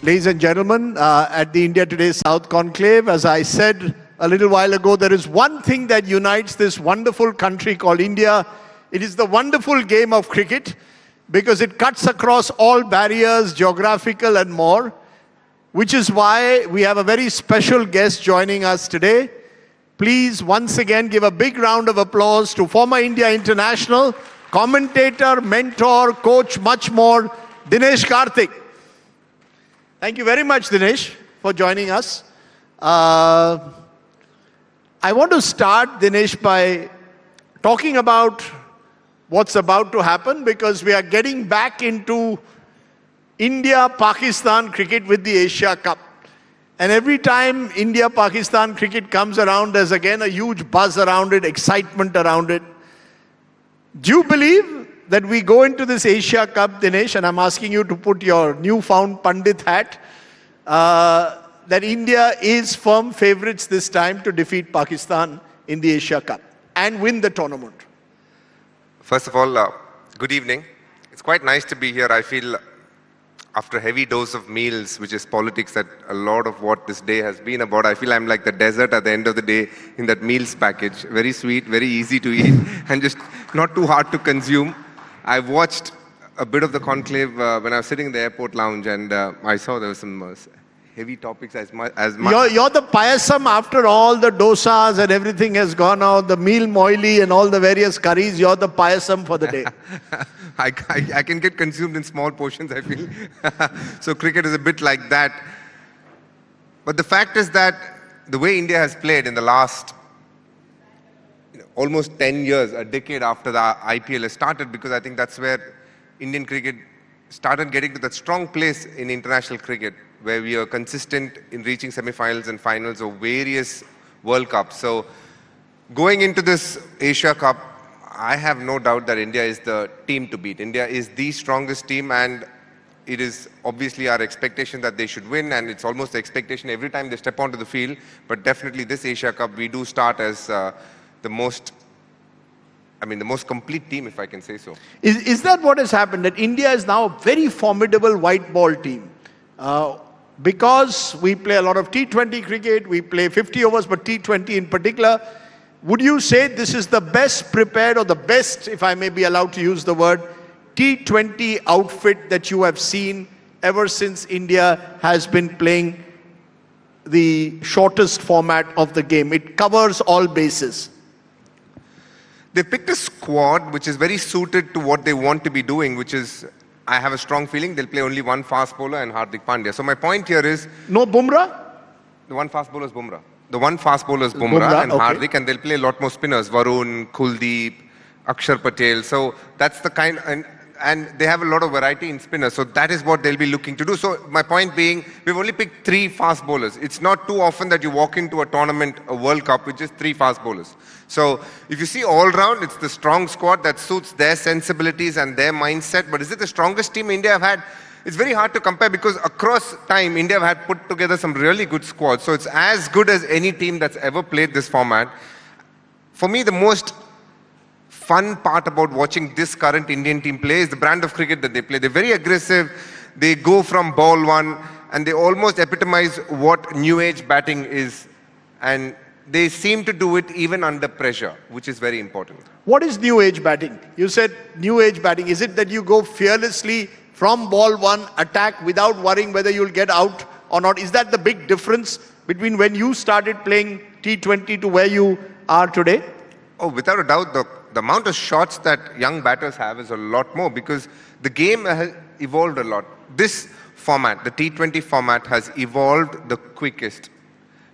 Ladies and gentlemen, at the India Today South Conclave, as I said a little while ago, there is one thing that unites this wonderful country called India. It is the wonderful game of cricket, because it cuts across all barriers, geographical and more, which is why we have a very special guest joining us today. Please once again give a big round of applause to former India International, commentator, mentor, coach, much more, Dinesh Karthik. Thank you very much, Dinesh, for joining us. I want to start, Dinesh, by talking about what's about to happen, because we are getting back into India-Pakistan cricket with the Asia Cup. And every time India-Pakistan cricket comes around, there's again a huge buzz around it, excitement around it. Do you believe that we go into this Asia Cup, Dinesh, and I'm asking you to put your newfound Pandit hat, that India is firm favourites this time to defeat Pakistan in the Asia Cup and win the tournament? First of all, good evening. It's quite nice to be here. I feel after a heavy dose of meals, which is politics, that a lot of what this day has been about, I feel I'm like the dessert at the end of the day in that meals package. Very sweet, very easy to eat, and just not too hard to consume. I've watched a bit of the conclave when I was sitting in the airport lounge, and I saw there were some heavy topics as much. You're the payasam after all the dosas and everything has gone out, the meal moili and all the various curries. You're the payasam for the day. I can get consumed in small portions, I feel. So cricket is a bit like that. But the fact is that the way India has played in the last almost 10 years, a decade after the IPL has started, because I think that's where Indian cricket started getting to that strong place in international cricket, where we are consistent in reaching semi-finals and finals of various World Cups. So going into this Asia Cup, I have no doubt that India is the team to beat. India is the strongest team, and it is obviously our expectation that they should win, and it's almost the expectation every time they step onto the field. But definitely this Asia Cup, we do start as the most complete team, if I can say so. Is that what has happened? That India is now a very formidable white ball team? Because we play a lot of T20 cricket, we play 50 overs, but T20 in particular. Would you say this is the best prepared, or the best, if I may be allowed to use the word, T20 outfit that you have seen ever since India has been playing the shortest format of the game? It covers all bases. They picked a squad which is very suited to what they want to be doing, which is, I have a strong feeling they'll play only one fast bowler and Hardik Pandya. So my point here is... No Bumrah? The one fast bowler is Bumrah. The one fast bowler is Bumrah and okay. Hardik, and they'll play a lot more spinners. Varun, Kuldeep, Akshar Patel. So that's the kind... And they have a lot of variety in spinners. So that is what they'll be looking to do. So my point being, we've only picked 3 fast bowlers. It's not too often that you walk into a tournament, a World Cup, with just 3 fast bowlers. So if you see all round, it's the strong squad that suits their sensibilities and their mindset. But is it the strongest team India have had? It's very hard to compare, because across time, India have had put together some really good squads. So it's as good as any team that's ever played this format. For me, the most fun part about watching this current Indian team play is the brand of cricket that they play. They're very aggressive. They go from ball one, and they almost epitomize what new age batting is. And they seem to do it even under pressure, which is very important. What is new age batting? You said new age batting. Is it that you go fearlessly from ball one, attack without worrying whether you'll get out or not? Is that the big difference between when you started playing T20 to where you are today? Oh, without a doubt, the amount of shots that young batters have is a lot more, because the game has evolved a lot. This format, the T20 format, has evolved the quickest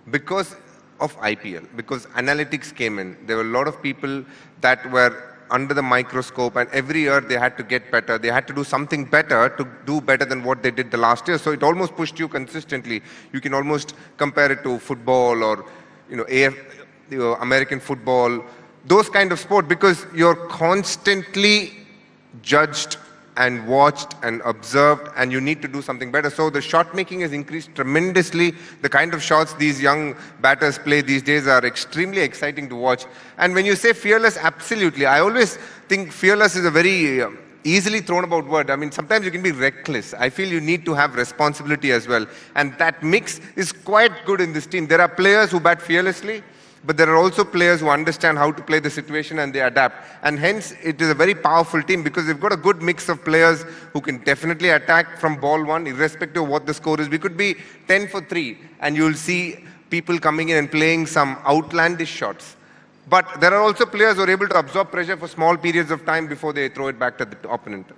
because of IPL, because analytics came in. There were a lot of people that were under the microscope, and every year they had to get better. They had to do something better to do better than what they did the last year. So it almost pushed you consistently. You can almost compare it to football or American football, those kind of sport, because you're constantly judged and watched and observed, and you need to do something better. So the shot making has increased tremendously. The kind of shots these young batters play these days are extremely exciting to watch. And when you say fearless, absolutely. I always think fearless is a very easily thrown about word. I mean, sometimes you can be reckless. I feel you need to have responsibility as well. And that mix is quite good in this team. There are players who bat fearlessly, but there are also players who understand how to play the situation and they adapt. And hence, it is a very powerful team because they've got a good mix of players who can definitely attack from ball one, irrespective of what the score is. We could be 10 for 3, and you'll see people coming in and playing some outlandish shots. But there are also players who are able to absorb pressure for small periods of time before they throw it back to the opponent.